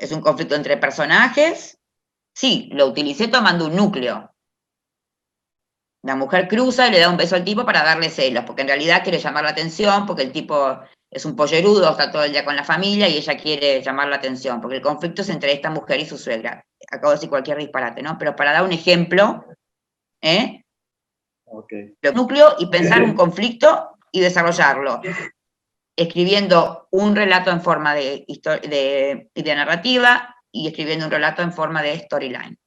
¿Es un conflicto entre personajes? Sí, lo utilicé tomando un núcleo. La mujer cruza y le da un beso al tipo para darle celos, porque en realidad quiere llamar la atención, porque el tipo es un pollerudo, está todo el día con la familia y ella quiere llamar la atención, porque el conflicto es entre esta mujer y su suegra. Acabo de decir cualquier disparate, ¿no? Pero para dar un ejemplo, Okay. El núcleo y pensar un conflicto y desarrollarlo, escribiendo un relato en forma de narrativa y escribiendo un relato en forma de storyline.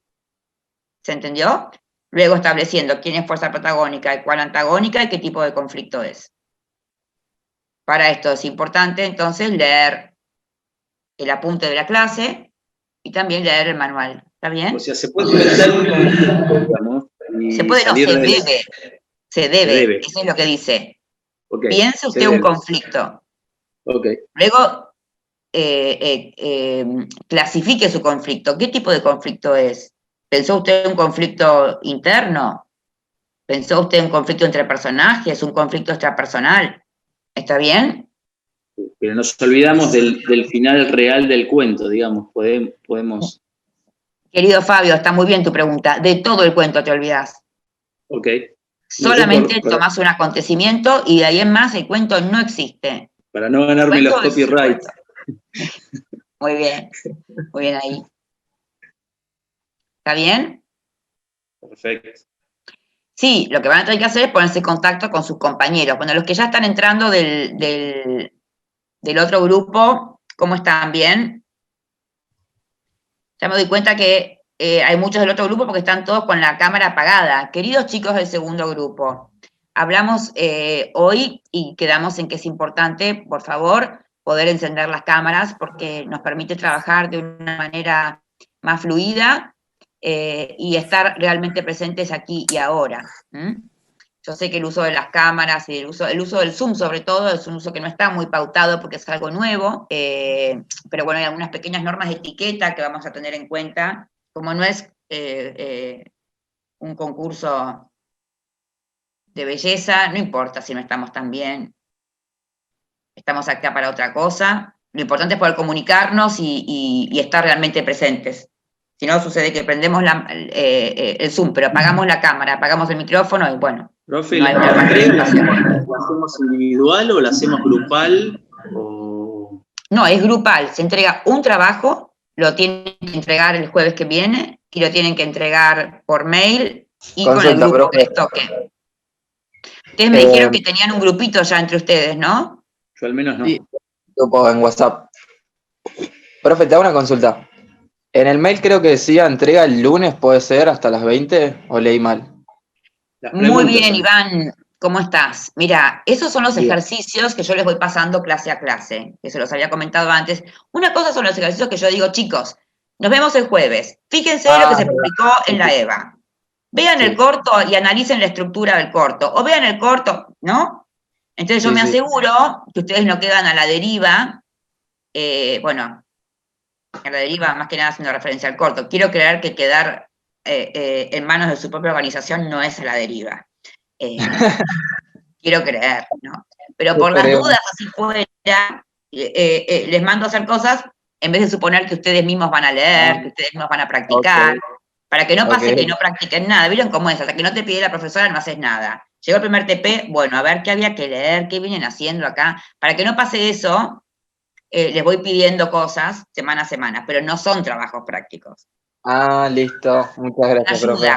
¿Se entendió? Luego estableciendo quién es fuerza protagónica y cuál antagónica y qué tipo de conflicto es. Para esto es importante entonces leer el apunte de la clase y también leer el manual. ¿Está bien? O sea, se puede inventar un conflicto, digamos, y se puede, no, se debe. Eso es lo que dice. Okay. Piense usted un conflicto. Okay. Luego, clasifique su conflicto. ¿Qué tipo de conflicto es? ¿Pensó usted un conflicto interno? ¿Pensó usted un conflicto entre personajes? ¿Un conflicto extrapersonal? ¿Está bien? Pero nos olvidamos del final real del cuento, digamos. Podemos... Querido Fabio, está muy bien tu pregunta. De todo el cuento te olvidás. Ok. Solamente tomás un acontecimiento y de ahí en más el cuento no existe. Para no ganarme los copyrights. Muy bien ahí. ¿Está bien? Perfecto. Sí, lo que van a tener que hacer es ponerse en contacto con sus compañeros. Bueno, los que ya están entrando del otro grupo, ¿cómo están? ¿Bien? Ya me doy cuenta que hay muchos del otro grupo porque están todos con la cámara apagada. Queridos chicos del segundo grupo, hablamos hoy y quedamos en que es importante, por favor, poder encender las cámaras porque nos permite trabajar de una manera más fluida y estar realmente presentes aquí y ahora. Yo sé que el uso de las cámaras y el uso del Zoom, sobre todo, es un uso que no está muy pautado porque es algo nuevo, pero bueno, hay algunas pequeñas normas de etiqueta que vamos a tener en cuenta. Como no es un concurso de belleza, no importa si no estamos tan bien, estamos acá para otra cosa. Lo importante es poder comunicarnos y estar realmente presentes. Si no, sucede que prendemos el Zoom, pero apagamos la cámara, apagamos el micrófono y bueno, Profe, no hay ¿la participación. ¿La hacemos individual o la hacemos grupal? No, es grupal. Se entrega un trabajo, lo tienen que entregar el jueves que viene y lo tienen que entregar por mail y con el grupo que les toque. Ustedes me dijeron que tenían un grupito ya entre ustedes, ¿no? Yo al menos no. Sí, grupo en WhatsApp. Profe, te hago una consulta. En el mail creo que decía entrega el lunes, ¿puede ser? ¿Hasta las 20? ¿O leí mal? Muy bien, Iván. ¿Cómo estás? Mira, esos son los ejercicios que yo les voy pasando clase a clase, que se los había comentado antes. Una cosa son los ejercicios que yo digo, chicos, nos vemos el jueves. Fíjense lo que se publicó en la EVA. Vean el corto y analicen la estructura del corto. O vean el corto, ¿no? Entonces yo me aseguro que ustedes no quedan a la deriva. Bueno, a la deriva más que nada haciendo referencia al corto. Quiero creer que quedar en manos de su propia organización no es a la deriva. Quiero creer, ¿no? Pero por las dudas, así fuera, les mando a hacer cosas en vez de suponer que ustedes mismos van a leer, que ustedes mismos van a practicar, para que no pase que no practiquen nada. ¿Vieron cómo es? Hasta que no te pide la profesora no haces nada. Llegó el primer TP, bueno, a ver qué había que leer, qué vienen haciendo acá. Para que no pase eso, les voy pidiendo cosas semana a semana, pero no son trabajos prácticos. Ah, listo. Muchas gracias, profe.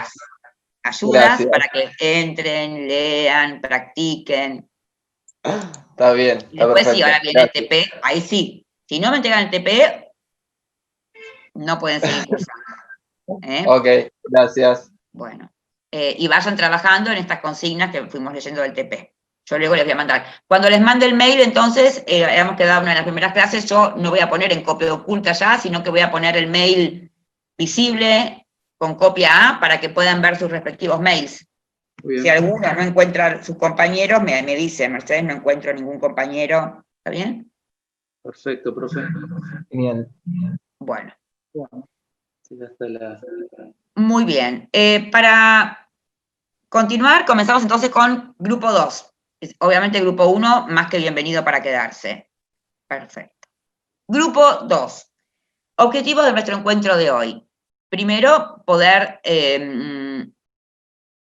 Ayudas para que entren, lean, practiquen. Está bien. Y después sí, ahora viene el TP, ahí sí. Si no me entregan el TP, no pueden seguir cursando. Ok, gracias. Bueno, y vayan trabajando en estas consignas que fuimos leyendo del TP. Yo luego les voy a mandar. Cuando les mande el mail, entonces, habíamos quedado una de las primeras clases, yo no voy a poner en copia oculta ya, sino que voy a poner el mail visible con copia A para que puedan ver sus respectivos mails. Si alguno no encuentra sus compañeros, me dice, Mercedes, no encuentro ningún compañero. ¿Está bien? Perfecto, profe. Genial. Bueno. Sí, hasta la... Muy bien. Para continuar, comenzamos entonces con grupo 2. Obviamente grupo 1, más que bienvenido para quedarse. Perfecto. Grupo 2. Objetivos de nuestro encuentro de hoy. Primero, poder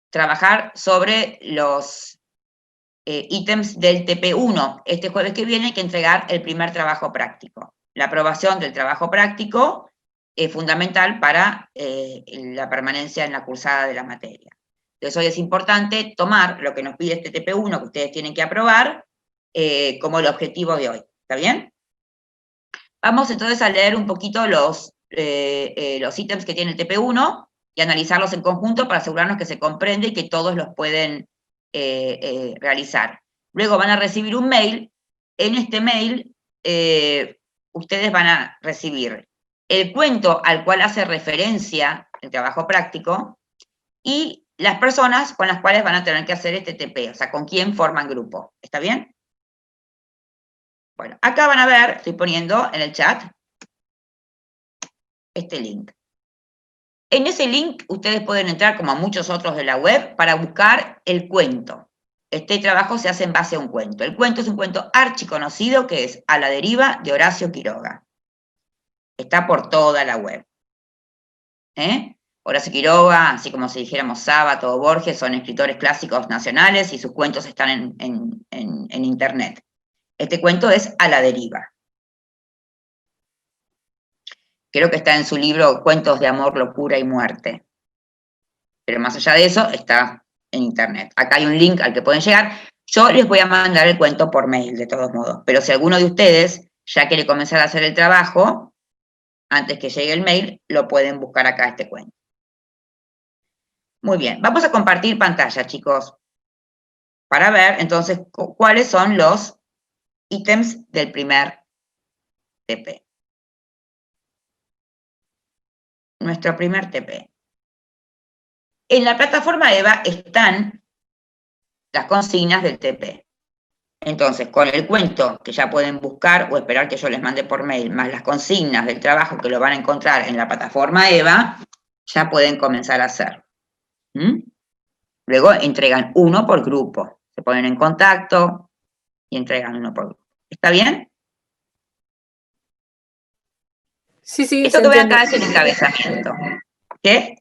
trabajar sobre los ítems del TP1. Este jueves que viene hay que entregar el primer trabajo práctico. La aprobación del trabajo práctico es fundamental para la permanencia en la cursada de la materia. Entonces hoy es importante tomar lo que nos pide este TP1 que ustedes tienen que aprobar como el objetivo de hoy. ¿Está bien? Vamos entonces a leer un poquito los ítems que tiene el TP1 y analizarlos en conjunto para asegurarnos que se comprende y que todos los pueden realizar. Luego van a recibir un mail. En este mail ustedes van a recibir el cuento al cual hace referencia el trabajo práctico y las personas con las cuales van a tener que hacer este TP, o sea, con quién forman grupo. ¿Está bien? Bueno, acá van a ver, estoy poniendo en el chat este link. En ese link ustedes pueden entrar, como a muchos otros de la web, para buscar el cuento. Este trabajo se hace en base a un cuento. El cuento es un cuento archiconocido que es A la deriva, de Horacio Quiroga. Está por toda la web. Horacio Quiroga, así como si dijéramos Sábato o Borges, son escritores clásicos nacionales y sus cuentos están en internet. Este cuento es A la deriva. Creo que está en su libro Cuentos de amor, locura y muerte. Pero más allá de eso, está en internet. Acá hay un link al que pueden llegar. Yo les voy a mandar el cuento por mail, de todos modos. Pero si alguno de ustedes ya quiere comenzar a hacer el trabajo, antes que llegue el mail, lo pueden buscar acá este cuento. Muy bien, vamos a compartir pantalla, chicos, para ver entonces cuáles son los ítems del primer TP. Nuestro primer TP. En la plataforma EVA están las consignas del TP. Entonces, con el cuento que ya pueden buscar o esperar que yo les mande por mail, más las consignas del trabajo que lo van a encontrar en la plataforma EVA, ya pueden comenzar a hacer. Luego entregan uno por grupo. Se ponen en contacto y entregan uno por grupo. ¿Está bien? Sí, sí. Esto que ven acá es el encabezamiento. ¿Qué?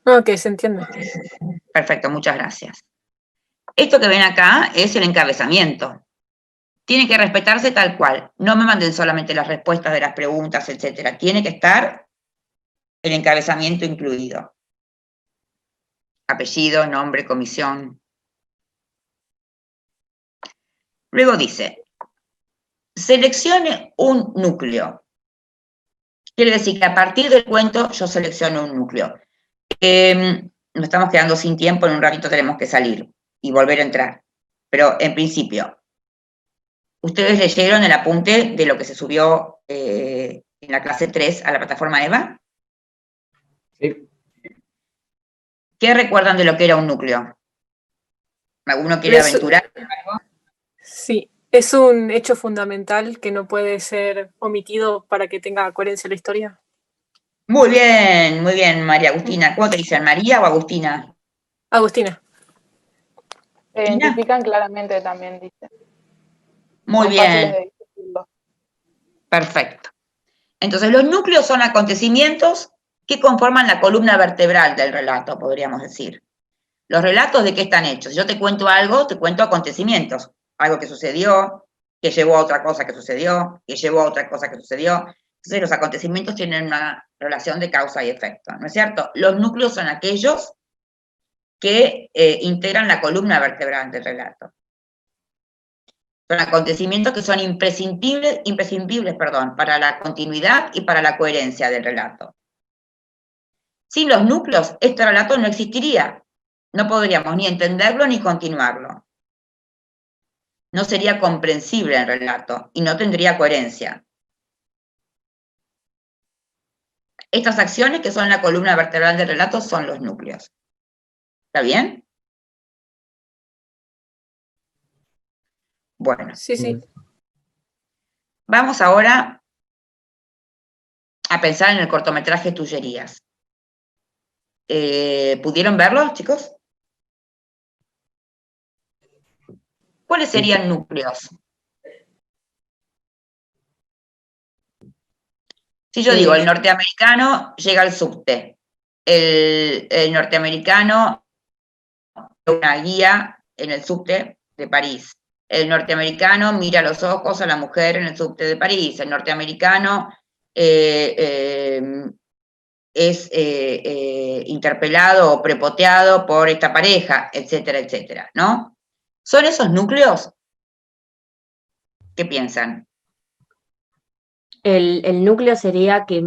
Ok, se entiende. Perfecto, muchas gracias. Esto que ven acá es el encabezamiento. Tiene que respetarse tal cual. No me manden solamente las respuestas de las preguntas, etcétera. Tiene que estar el encabezamiento incluido. Apellido, nombre, comisión. Luego dice, seleccione un núcleo. Quiere decir que a partir del cuento yo selecciono un núcleo. Nos estamos quedando sin tiempo, en un ratito tenemos que salir y volver a entrar. Pero en principio, ¿ustedes leyeron el apunte de lo que se subió en la clase 3 a la plataforma EVA? Sí. ¿Qué recuerdan de lo que era un núcleo? ¿Alguno quiere aventurar? Sí, es un hecho fundamental que no puede ser omitido para que tenga coherencia la historia. Muy bien, María Agustina. ¿Cómo te dicen, María o Agustina? Agustina. Se identifican claramente también, dice. Muy Son bien. fáciles de discutirlo. Perfecto. Entonces, los núcleos son acontecimientos que conforman la columna vertebral del relato, podríamos decir. Los relatos, ¿de qué están hechos? Yo te cuento algo, te cuento acontecimientos. Algo que sucedió, que llevó a otra cosa que sucedió, que llevó a otra cosa que sucedió. Entonces, los acontecimientos tienen una relación de causa y efecto, ¿no es cierto? Los núcleos son aquellos que integran la columna vertebral del relato. Son acontecimientos que son imprescindibles para la continuidad y para la coherencia del relato. Sin los núcleos, este relato no existiría. No podríamos ni entenderlo ni continuarlo. No sería comprensible el relato y no tendría coherencia. Estas acciones que son la columna vertebral del relato son los núcleos. ¿Está bien? Bueno. Sí. Vamos ahora a pensar en el cortometraje Tullerías. ¿Pudieron verlo, chicos? ¿Cuáles serían núcleos? Si yo digo, el norteamericano llega al subte, el norteamericano una guía en el subte de París, el norteamericano mira a los ojos a la mujer en el subte de París, el norteamericano es interpelado o prepoteado por esta pareja, etcétera, etcétera, ¿no? ¿Son esos núcleos? ¿Qué piensan? El núcleo sería que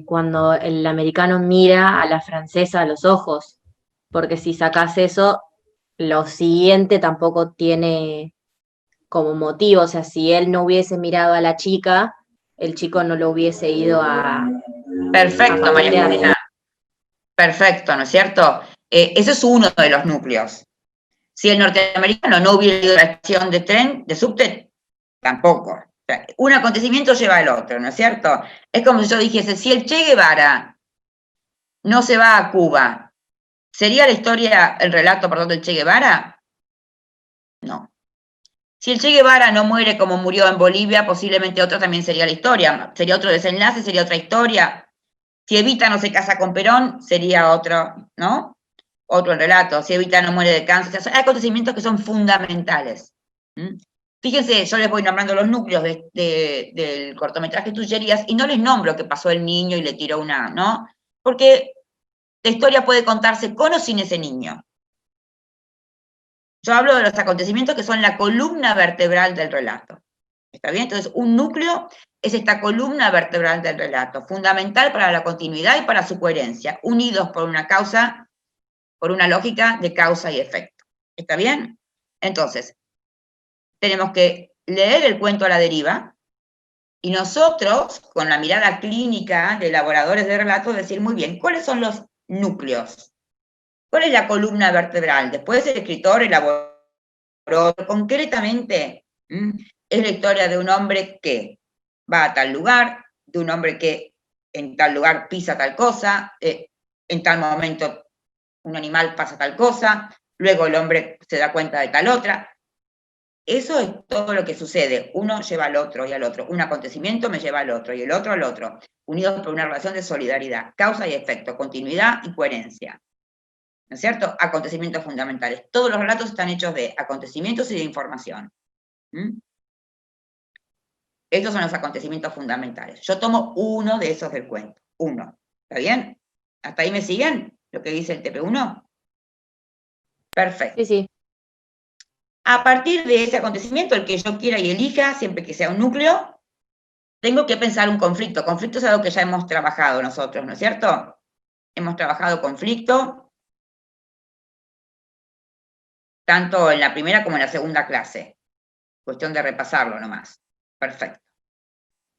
cuando el americano mira a la francesa a los ojos, porque si sacas eso, lo siguiente tampoco tiene como motivo, o sea, si él no hubiese mirado a la chica, el chico no lo hubiese ido a Perfecto, María patear. Jimena. Perfecto, ¿no es cierto? Ese es uno de los núcleos. Si el norteamericano no hubiera ido a la estación de tren, de subte, tampoco. O sea, un acontecimiento lleva al otro, ¿no es cierto? Es como si yo dijese, si el Che Guevara no se va a Cuba, ¿sería la historia, el relato, perdón, del Che Guevara? No. Si el Che Guevara no muere como murió en Bolivia, posiblemente otra también sería la historia. Sería otro desenlace, sería otra historia. Si Evita no se casa con Perón, sería otro, ¿no? Otro relato. Si Evita no muere de cáncer. O sea, hay acontecimientos que son fundamentales. Fíjense, yo les voy nombrando los núcleos del cortometraje Tullerías y no les nombro que pasó el niño y le tiró una, ¿no? Porque la historia puede contarse con o sin ese niño. Yo hablo de los acontecimientos que son la columna vertebral del relato. ¿Está bien? Entonces, un núcleo es esta columna vertebral del relato, fundamental para la continuidad y para su coherencia, unidos por una causa, por una lógica de causa y efecto. ¿Está bien? Entonces, tenemos que leer el cuento a la deriva y nosotros, con la mirada clínica de elaboradores de relatos, decir muy bien, ¿cuáles son los núcleos? ¿Cuál es la columna vertebral? Después el escritor elaboró concretamente, es la historia de un hombre que va a tal lugar, de un hombre que en tal lugar pisa tal cosa, en tal momento un animal pasa tal cosa, luego el hombre se da cuenta de tal otra. Eso es todo lo que sucede. Uno lleva al otro y al otro. Un acontecimiento me lleva al otro y el otro al otro, unidos por una relación de solidaridad, causa y efecto, continuidad y coherencia. ¿No es cierto? Acontecimientos fundamentales. Todos los relatos están hechos de acontecimientos y de información. Estos son los acontecimientos fundamentales. Yo tomo uno de esos del cuento. Uno. ¿Está bien? ¿Hasta ahí me siguen? Lo que dice el TP1. Perfecto. Sí, sí. A partir de ese acontecimiento, el que yo quiera y elija, siempre que sea un núcleo, tengo que pensar un conflicto. Conflicto es algo que ya hemos trabajado nosotros, ¿no es cierto? Hemos trabajado conflicto, tanto en la primera como en la segunda clase. Cuestión de repasarlo nomás. Perfecto.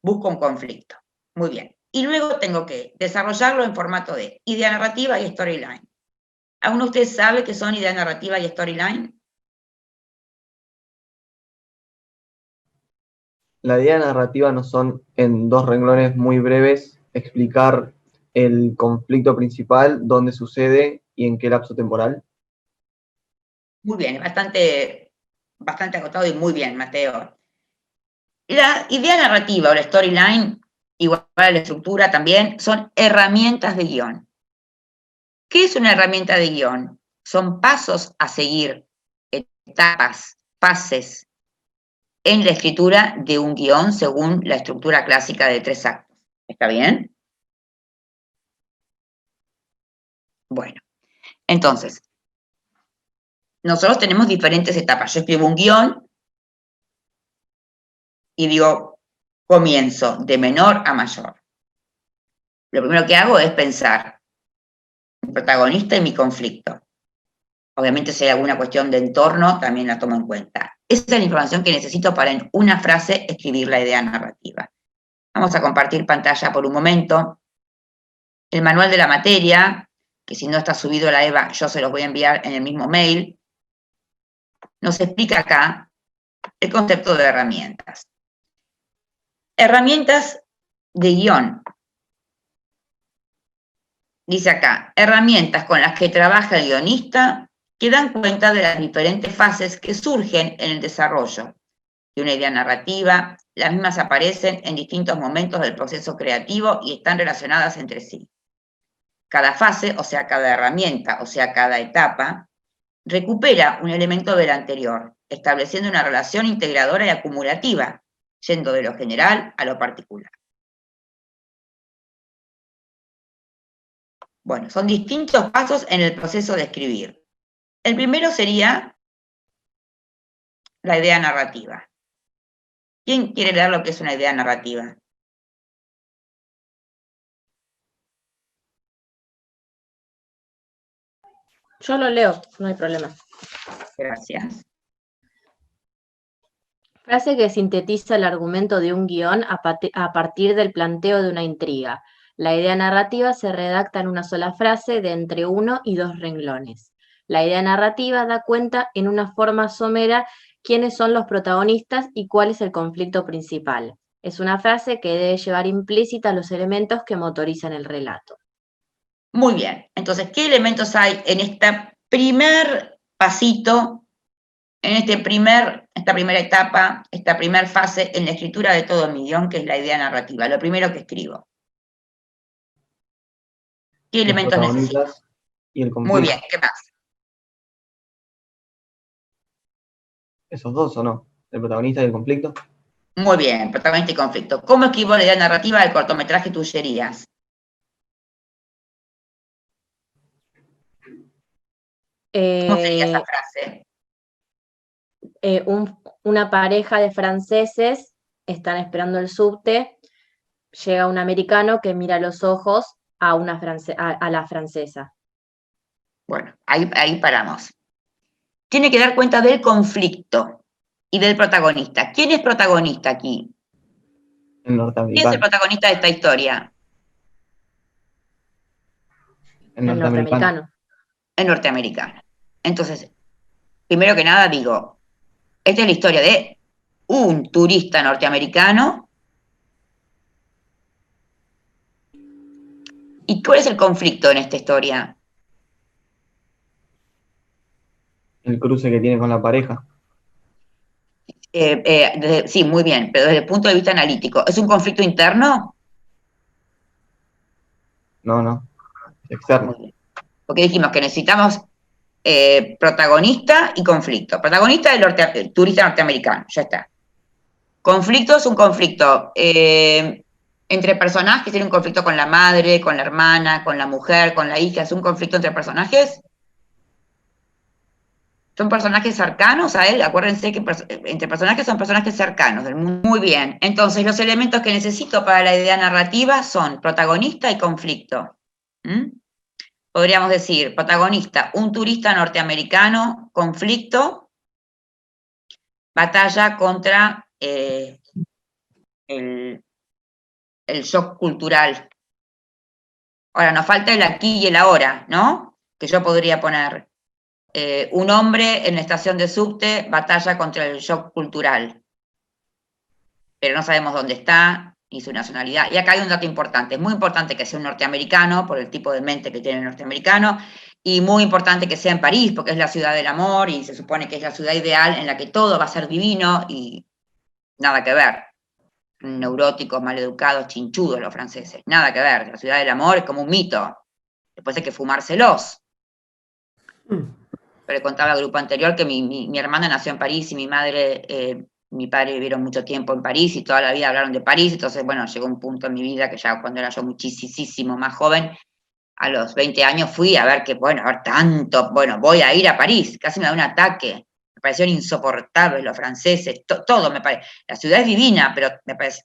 Busco un conflicto. Muy bien. Y luego tengo que desarrollarlo en formato de idea narrativa y storyline. ¿Alguno de ustedes sabe qué son idea narrativa y storyline? La idea narrativa no son, en 2 renglones muy breves, explicar el conflicto principal, dónde sucede y en qué lapso temporal. Muy bien, bastante acotado y muy bien, Mateo. La idea narrativa o la storyline, igual a la estructura también, son herramientas de guión. ¿Qué es una herramienta de guión? Son pasos a seguir, etapas, fases, en la escritura de un guión según la estructura clásica de 3 actos. ¿Está bien? Bueno, entonces, nosotros tenemos diferentes etapas. Yo escribo un guión y digo, comienzo de menor a mayor. Lo primero que hago es pensar mi protagonista y mi conflicto. Obviamente si hay alguna cuestión de entorno, también la tomo en cuenta. Esa es la información que necesito para en una frase escribir la idea narrativa. Vamos a compartir pantalla por un momento. El manual de la materia, que si no está subido a la EVA, yo se los voy a enviar en el mismo mail, nos explica acá el concepto de herramientas. Herramientas de guión. Dice acá, herramientas con las que trabaja el guionista que dan cuenta de las diferentes fases que surgen en el desarrollo de una idea narrativa. Las mismas aparecen en distintos momentos del proceso creativo y están relacionadas entre sí. Cada fase, o sea, cada herramienta, o sea, cada etapa, recupera un elemento del anterior, estableciendo una relación integradora y acumulativa, yendo de lo general a lo particular. Bueno, son distintos pasos en el proceso de escribir. El primero sería la idea narrativa. ¿Quién quiere leer lo que es una idea narrativa? Yo lo leo, no hay problema. Gracias. Frase que sintetiza el argumento de un guión a partir del planteo de una intriga. La idea narrativa se redacta en una sola frase de entre 1 y 2 renglones. La idea narrativa da cuenta en una forma somera quiénes son los protagonistas y cuál es el conflicto principal. Es una frase que debe llevar implícita los elementos que motorizan el relato. Muy bien. Entonces, ¿qué elementos hay en este primer pasito, en esta primera etapa, esta primera fase en la escritura de todo mi guión, que es la idea narrativa? Lo primero que escribo. ¿Qué Los elementos necesito? protagonistas y el Muy conflicto. bien, ¿qué más? ¿Esos dos o no? ¿El protagonista y el conflicto? Muy bien, protagonista y conflicto. ¿Cómo escribo la idea narrativa del cortometraje Tullerías? ¿Cómo sería esa frase? Una pareja de franceses están esperando el subte, llega un americano que mira a los ojos a la francesa. Bueno, ahí paramos. Tiene que dar cuenta del conflicto y del protagonista. ¿Quién es protagonista aquí? El ¿Quién es el norteamericano. protagonista de esta historia? El norteamericano. El norteamericano. Entonces, primero que nada digo, esta es la historia de un turista norteamericano. ¿Y cuál es el conflicto en esta historia? El cruce que tiene con la pareja. Sí, muy bien, pero desde el punto de vista analítico, ¿es un conflicto interno? No. Es externo. Muy bien. Porque dijimos que necesitamos protagonista y conflicto. Protagonista del turista norteamericano, ya está. Conflicto es un conflicto entre personajes, tiene un conflicto con la madre, con la hermana, con la mujer, con la hija, es un conflicto entre personajes. Son personajes cercanos a él, acuérdense que entre personajes son personajes cercanos del mundo. Muy bien, entonces los elementos que necesito para la idea narrativa son protagonista y conflicto. Podríamos decir, protagonista, un turista norteamericano, conflicto, batalla contra el shock cultural. Ahora, nos falta el aquí y el ahora, ¿no? Que yo podría poner un hombre en la estación de subte batalla contra el shock cultural. Pero no sabemos dónde está, ni su nacionalidad. Y acá hay un dato importante. Es muy importante que sea un norteamericano, por el tipo de mente que tiene el norteamericano, y muy importante que sea en París, porque es la ciudad del amor, y se supone que es la ciudad ideal en la que todo va a ser divino, y nada que ver. Neuróticos, maleducados, chinchudos los franceses. Nada que ver. La ciudad del amor es como un mito. Después hay que fumárselos. Pero le contaba al grupo anterior que mi hermana nació en París y mi madre, mi padre vivieron mucho tiempo en París y toda la vida hablaron de París. Entonces, bueno, llegó un punto en mi vida que ya cuando era yo muchísimo más joven, a los 20 años fui a ver que, bueno, a ver tanto, bueno, voy a ir a París. Casi me da un ataque. Me parecieron insoportables los franceses, todo me parece. La ciudad es divina, pero me parece,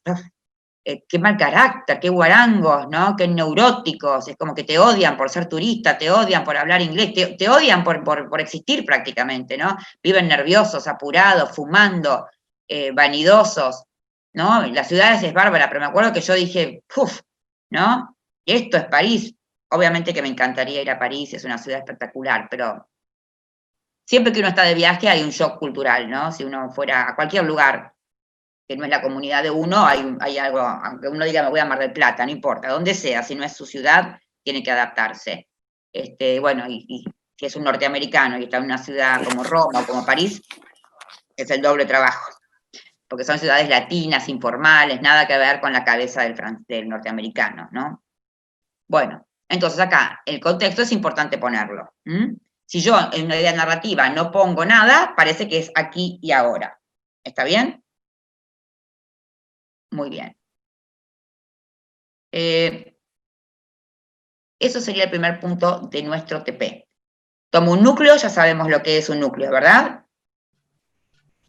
qué mal carácter, qué guarangos, ¿no? Qué neuróticos, es como que te odian por ser turista, te odian por hablar inglés, te odian por existir prácticamente, ¿no? Viven nerviosos, apurados, fumando, vanidosos, ¿no? La ciudad es bárbara, pero me acuerdo que yo dije, ¡puf! ¿No? Esto es París. Obviamente que me encantaría ir a París, es una ciudad espectacular, pero siempre que uno está de viaje hay un shock cultural, ¿no? Si uno fuera a cualquier lugar que no es la comunidad de uno, hay algo, aunque uno diga me voy a Mar del Plata, no importa, donde sea, si no es su ciudad, tiene que adaptarse. Bueno, y si es un norteamericano y está en una ciudad como Roma o como París, es el doble trabajo. porque son ciudades latinas, informales, nada que ver con la cabeza del norteamericano, ¿no? Bueno, entonces acá el contexto es importante ponerlo. Si yo en una idea narrativa no pongo nada, parece que es aquí y ahora. ¿Está bien? Muy bien. Eso sería el primer punto de nuestro TP. Tomo un núcleo, ya sabemos lo que es un núcleo, ¿verdad?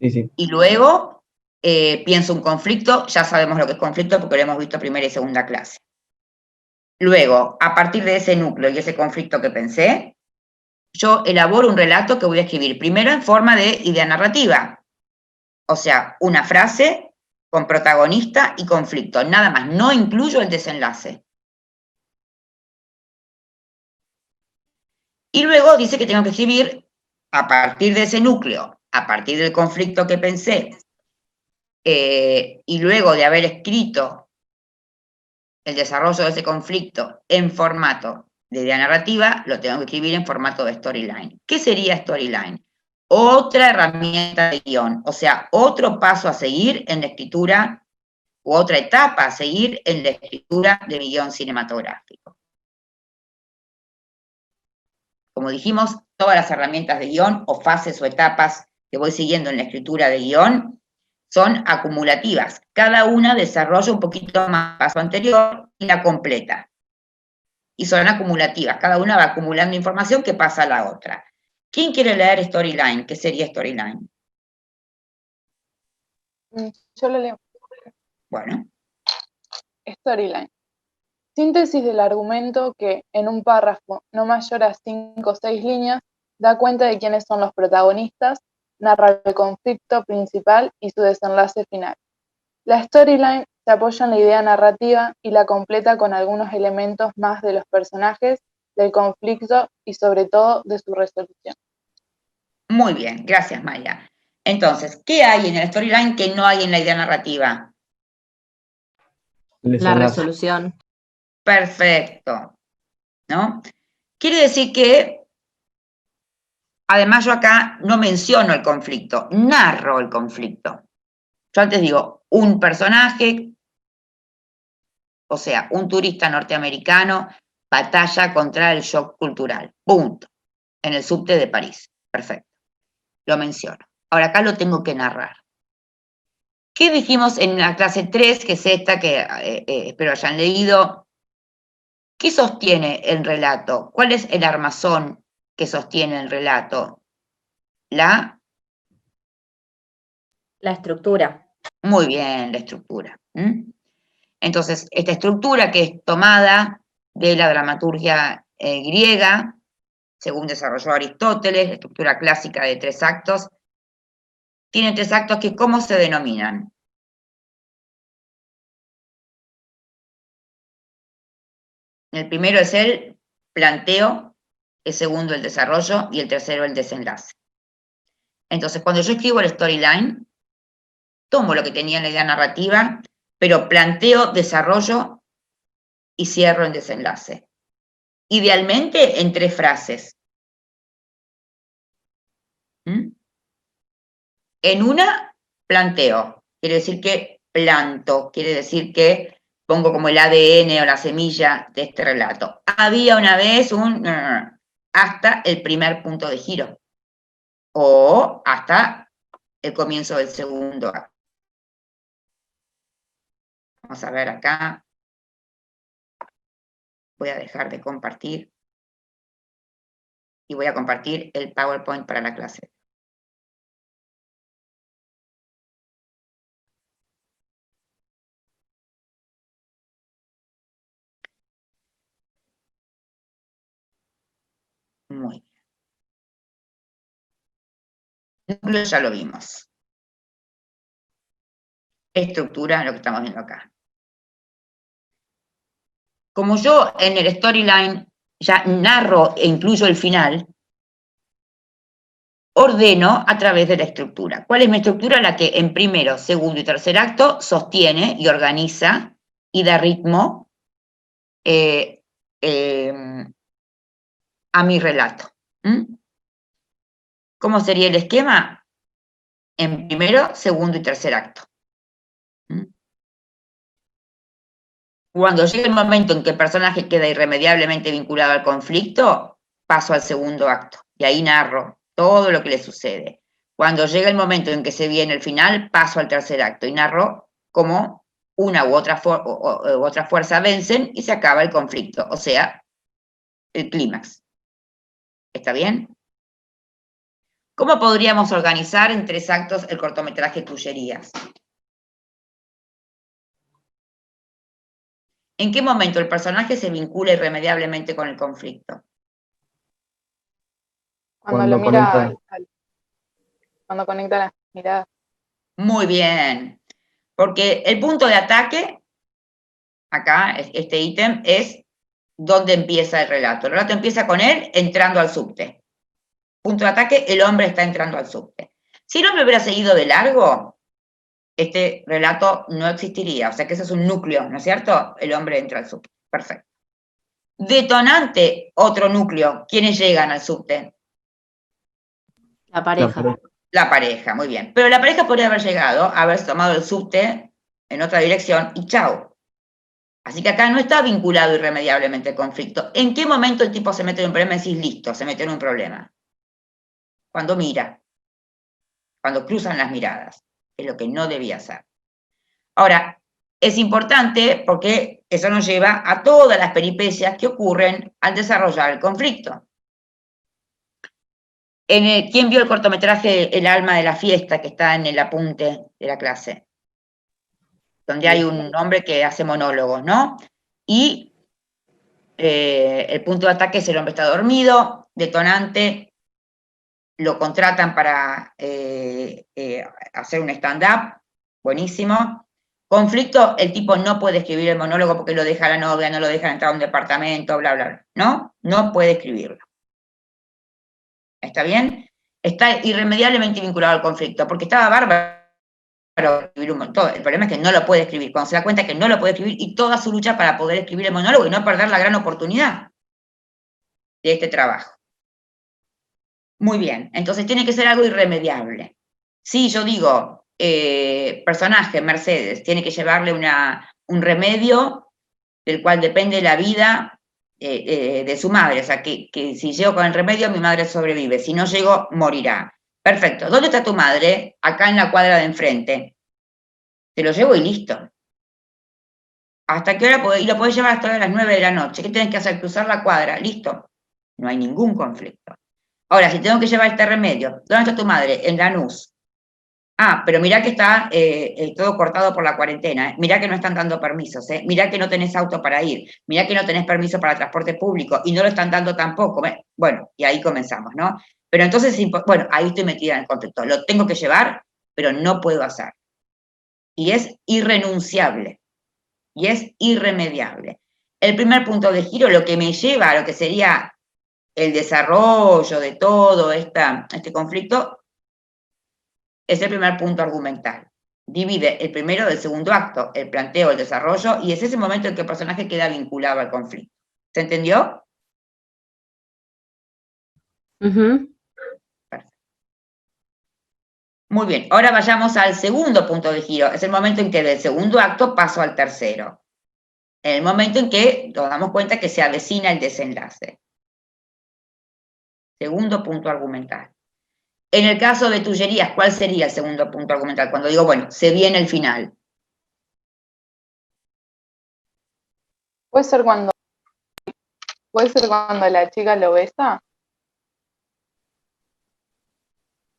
Sí, sí. Y luego pienso un conflicto, ya sabemos lo que es conflicto porque lo hemos visto primera y segunda clase. Luego, a partir de ese núcleo y ese conflicto que pensé, yo elaboro un relato que voy a escribir primero en forma de idea narrativa. O sea, una frase con protagonista y conflicto, nada más, no incluyo el desenlace. Y luego dice que tengo que escribir a partir de ese núcleo, a partir del conflicto que pensé, y luego de haber escrito el desarrollo de ese conflicto en formato de idea narrativa, lo tengo que escribir en formato de storyline. ¿Qué sería storyline? Otra herramienta de guión, o sea, otro paso a seguir en la escritura, u otra etapa a seguir en la escritura de mi guión cinematográfico. Como dijimos, todas las herramientas de guión o fases o etapas que voy siguiendo en la escritura de guión son acumulativas. Cada una desarrolla un poquito más paso anterior y la completa. Y son acumulativas. Cada una va acumulando información que pasa a la otra. ¿Quién quiere leer Storyline? ¿Qué sería Storyline? Yo lo leo. Bueno. Storyline. Síntesis del argumento que, en un párrafo no mayor a 5 o 6 líneas, da cuenta de quiénes son los protagonistas, narra el conflicto principal y su desenlace final. La storyline se apoya en la idea narrativa y la completa con algunos elementos más de los personajes, del conflicto y sobre todo de su resolución. Muy bien, gracias Maya. Entonces, ¿qué hay en el storyline que no hay en la idea narrativa? La resolución. Perfecto, ¿no? Quiere decir que, además yo acá no menciono el conflicto, narro el conflicto. Yo antes digo, un personaje, o sea, un turista norteamericano batalla contra el shock cultural, punto, en el subte de París, perfecto, lo menciono. Ahora acá lo tengo que narrar. ¿Qué dijimos en la clase 3, que es esta, que espero hayan leído? ¿Qué sostiene el relato? ¿Cuál es el armazón que sostiene el relato? La estructura. Muy bien, la estructura. Entonces, esta estructura que es tomada de la dramaturgia griega, según desarrolló Aristóteles, la estructura clásica de 3 actos, tiene 3 actos que, ¿cómo se denominan? El primero es el planteo, el segundo el desarrollo y el tercero el desenlace. Entonces, cuando yo escribo el storyline, tomo lo que tenía en la idea narrativa, pero planteo, desarrollo y cierro en desenlace. Idealmente en 3 frases. En una, planteo. Quiere decir que planto, quiere decir que pongo como el ADN o la semilla de este relato. Había una vez hasta el primer punto de giro. O hasta el comienzo del segundo acto. Vamos a ver acá. Voy a dejar de compartir. Y voy a compartir el PowerPoint para la clase. Muy bien. Núcleo ya lo vimos. Estructura, lo que estamos viendo acá. Como yo en el storyline ya narro e incluyo el final, ordeno a través de la estructura. ¿Cuál es mi estructura? La que en primero, segundo y tercer acto sostiene y organiza y da ritmo a mi relato. ¿Cómo sería el esquema? en primero, segundo y tercer acto. Cuando llega el momento en que el personaje queda irremediablemente vinculado al conflicto, paso al segundo acto, y ahí narro todo lo que le sucede. Cuando llega el momento en que se viene el final, paso al tercer acto, y narro cómo una u otra fuerza vencen y se acaba el conflicto, o sea, el clímax. ¿Está bien? ¿Cómo podríamos organizar en 3 actos el cortometraje Tullerías? ¿En qué momento el personaje se vincula irremediablemente con el conflicto? Cuando Cuando lo mira, conecta. cuando conecta las miradas. Muy bien, porque el punto de ataque, acá, este ítem, es donde empieza el relato. El relato empieza con él entrando al subte. Punto de ataque, el hombre está entrando al subte. Si el hombre hubiera seguido de largo, este relato no existiría. O sea que ese es un núcleo, ¿no es cierto? El hombre entra al subte. Perfecto. Detonante, otro núcleo. ¿Quiénes llegan al subte? La pareja. La pareja, muy bien. Pero la pareja podría haber llegado, haber tomado el subte en otra dirección y chau. Así que acá no está vinculado irremediablemente el conflicto. ¿En qué momento el tipo se mete en un problema y decís, listo, se metió en un problema? Cuando mira, cuando cruzan las miradas, es lo que no debía hacer. Ahora, es importante porque eso nos lleva a todas las peripecias que ocurren al desarrollar el conflicto. ¿Quién vio el cortometraje El alma de la fiesta, que está en el apunte de la clase? Donde hay un hombre que hace monólogos, ¿no? Y el punto de ataque es el hombre está dormido, detonante, lo contratan para hacer un stand-up, buenísimo. Conflicto, el tipo no puede escribir el monólogo porque lo deja la novia, no lo dejan entrar a un departamento, bla, bla, ¿no? No puede escribirlo. ¿Está bien? Está irremediablemente vinculado al conflicto, porque estaba bárbaro escribir un montón. El problema es que no lo puede escribir. Cuando se da cuenta que no lo puede escribir y toda su lucha para poder escribir el monólogo y no perder la gran oportunidad de este trabajo. Muy bien, entonces tiene que ser algo irremediable. Si yo digo, personaje, Mercedes, tiene que llevarle un remedio del cual depende la vida de su madre, o sea, que si llego con el remedio, mi madre sobrevive, si no llego, morirá. Perfecto, ¿dónde está tu madre? Acá en la cuadra de enfrente. Te lo llevo y listo. ¿Hasta qué hora podés? Y lo podés llevar hasta las 9 de la noche. ¿Qué tenés que hacer? Cruzar la cuadra, listo. No hay ningún conflicto. Ahora, si tengo que llevar este remedio, ¿dónde está tu madre? En Lanús. Ah, pero mirá que está todo cortado por la cuarentena, mirá que no están dando permisos, mirá que no tenés auto para ir, mirá que no tenés permiso para transporte público y no lo están dando tampoco. Bueno, y ahí comenzamos, ¿no? Pero entonces, bueno, ahí estoy metida en el conflicto. Lo tengo que llevar, pero no puedo hacer. Y es irrenunciable. Y es irremediable. El primer punto de giro, lo que me lleva a lo que sería el desarrollo de todo este conflicto, es el primer punto argumental. Divide el primero del segundo acto, el planteo, el desarrollo, y es ese momento en que el personaje queda vinculado al conflicto. ¿Se entendió? Ujú. Perfecto. Muy bien, ahora vayamos al segundo punto de giro. Es el momento en que del segundo acto paso al tercero. En el momento en que nos damos cuenta que se avecina el desenlace. Segundo punto argumental. En el caso de Tullerías, ¿cuál sería el segundo punto argumental? Cuando digo, bueno, se viene el final. Puede ser cuando la chica lo besa,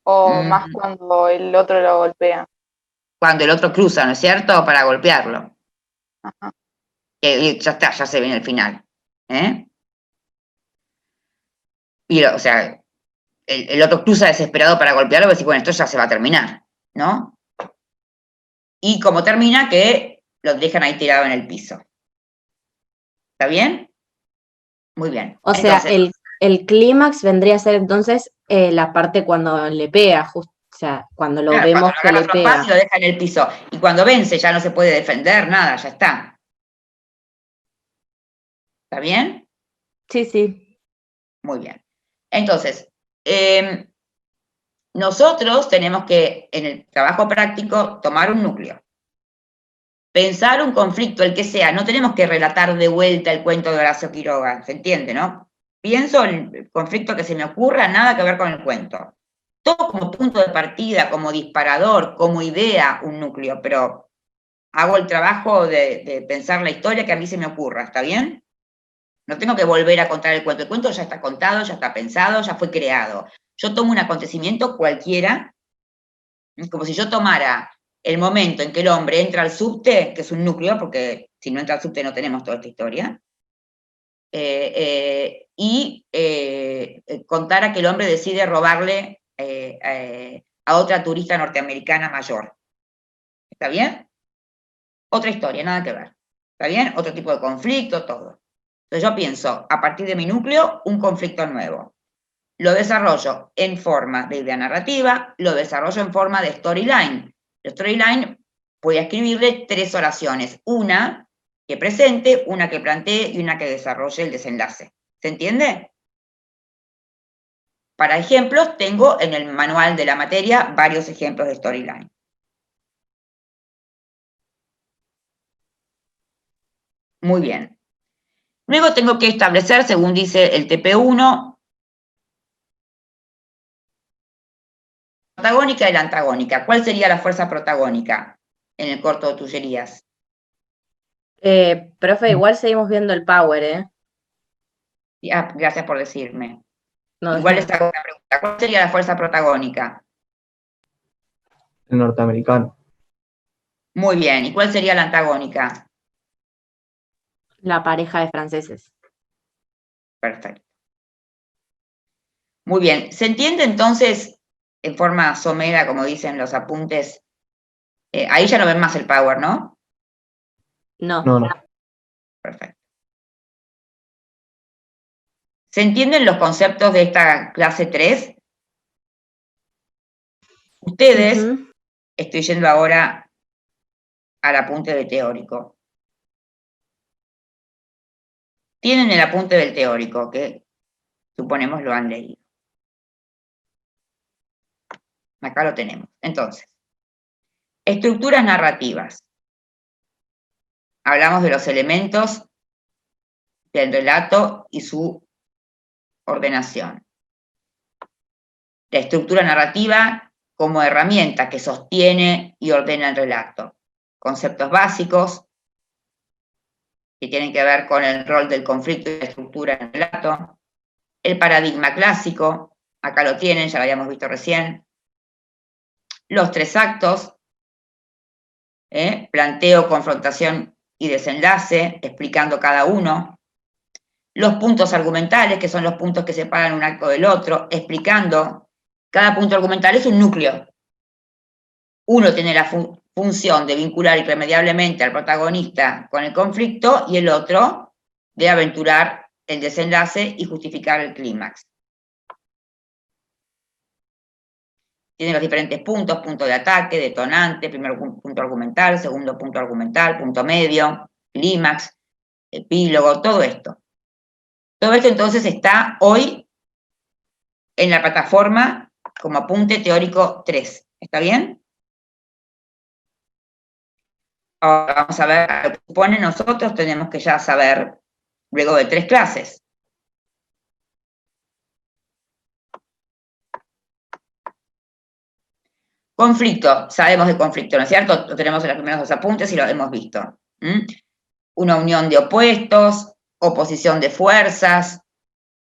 o más cuando el otro lo golpea. Cuando el otro cruza, ¿no es cierto? Para golpearlo. Ajá. Y ya está, ya se viene el final. Y, o sea, el otro cruza desesperado para golpearlo y decir, bueno, esto ya se va a terminar, ¿no? Y como termina, que lo dejan ahí tirado en el piso. ¿Está bien? Muy bien. O sea, el clímax vendría a ser entonces la parte cuando le pega, o sea, cuando lo claro, vemos cuando que lo le agarra trompas pega. y lo deja en el piso. Y cuando vence ya no se puede defender, nada, ya está. ¿Está bien? Sí, sí. Muy bien. Entonces, nosotros tenemos que, en el trabajo práctico, tomar un núcleo. Pensar un conflicto, el que sea, no tenemos que relatar de vuelta el cuento de Horacio Quiroga, ¿se entiende, no? Pienso el conflicto que se me ocurra, nada que ver con el cuento. Todo como punto de partida, como disparador, como idea, un núcleo, pero hago el trabajo de pensar la historia que a mí se me ocurra, ¿está bien? No tengo que volver a contar el cuento ya está contado, ya está pensado, ya fue creado. Yo tomo un acontecimiento cualquiera, como si yo tomara el momento en que el hombre entra al subte, que es un núcleo, porque si no entra al subte no tenemos toda esta historia, y contara que el hombre decide robarle a otra turista norteamericana mayor. ¿Está bien? Otra historia, nada que ver. ¿Está bien? Otro tipo de conflicto, todo. Entonces yo pienso, a partir de mi núcleo, un conflicto nuevo. Lo desarrollo en forma de idea narrativa, lo desarrollo en forma de storyline. El storyline voy a escribirle 3 oraciones, una que presente, una que plantee y una que desarrolle el desenlace. ¿Se entiende? Para ejemplos, tengo en el manual de la materia varios ejemplos de storyline. Muy bien. Luego tengo que establecer, según dice el TP1, protagónica y la antagónica. ¿Cuál sería la fuerza protagónica en el corto de Tullerías? Profe, igual seguimos viendo el power, ¿eh? Gracias por decirme. No, Igual les hago una pregunta. ¿Cuál sería la fuerza protagónica? El norteamericano. Muy bien. ¿Y cuál sería la antagónica? la pareja de franceses. Perfecto. Muy bien. ¿Se entiende entonces, en forma somera, como dicen los apuntes? Ahí ya no ven más el power, ¿no? No. No. Perfecto. ¿Se entienden los conceptos de esta clase 3? Ustedes, estoy yendo ahora al apunte de teórico. Tienen el apunte del teórico, que suponemos lo han leído. Acá lo tenemos. Entonces, estructuras narrativas. Hablamos de los elementos del relato y su ordenación. La estructura narrativa como herramienta que sostiene y ordena el relato. Conceptos básicos que tienen que ver con el rol del conflicto y la estructura en el relato. El paradigma clásico, acá lo tienen, ya lo habíamos visto recién. Los 3 actos, planteo, confrontación y desenlace, explicando cada uno. Los puntos argumentales, que son los puntos que separan un acto del otro, explicando. Cada punto argumental es un núcleo. Uno tiene la función de vincular irremediablemente al protagonista con el conflicto y el otro de aventurar el desenlace y justificar el clímax. Tiene los diferentes puntos, punto de ataque, detonante, primer punto argumental, segundo punto argumental, punto medio, clímax, epílogo, todo esto. Todo esto entonces está hoy en la plataforma como apunte teórico 3. ¿Está bien? Ahora vamos a ver lo que supone nosotros, tenemos que ya saber luego de 3 clases. Conflicto, sabemos de conflicto, ¿no es cierto? Lo tenemos en los primeros 2 apuntes y lo hemos visto. Una unión de opuestos, oposición de fuerzas,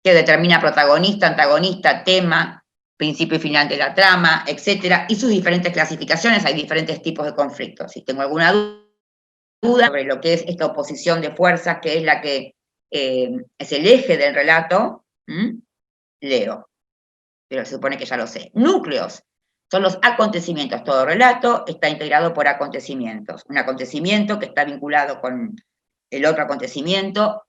que determina protagonista, antagonista, tema, principio y final de la trama, etcétera, y sus diferentes clasificaciones. Hay diferentes tipos de conflictos. Si tengo alguna duda sobre lo que es esta oposición de fuerzas, que es la que es el eje del relato, leo. Pero se supone que ya lo sé. Núcleos. Son los acontecimientos. Todo relato está integrado por acontecimientos. Un acontecimiento que está vinculado con el otro acontecimiento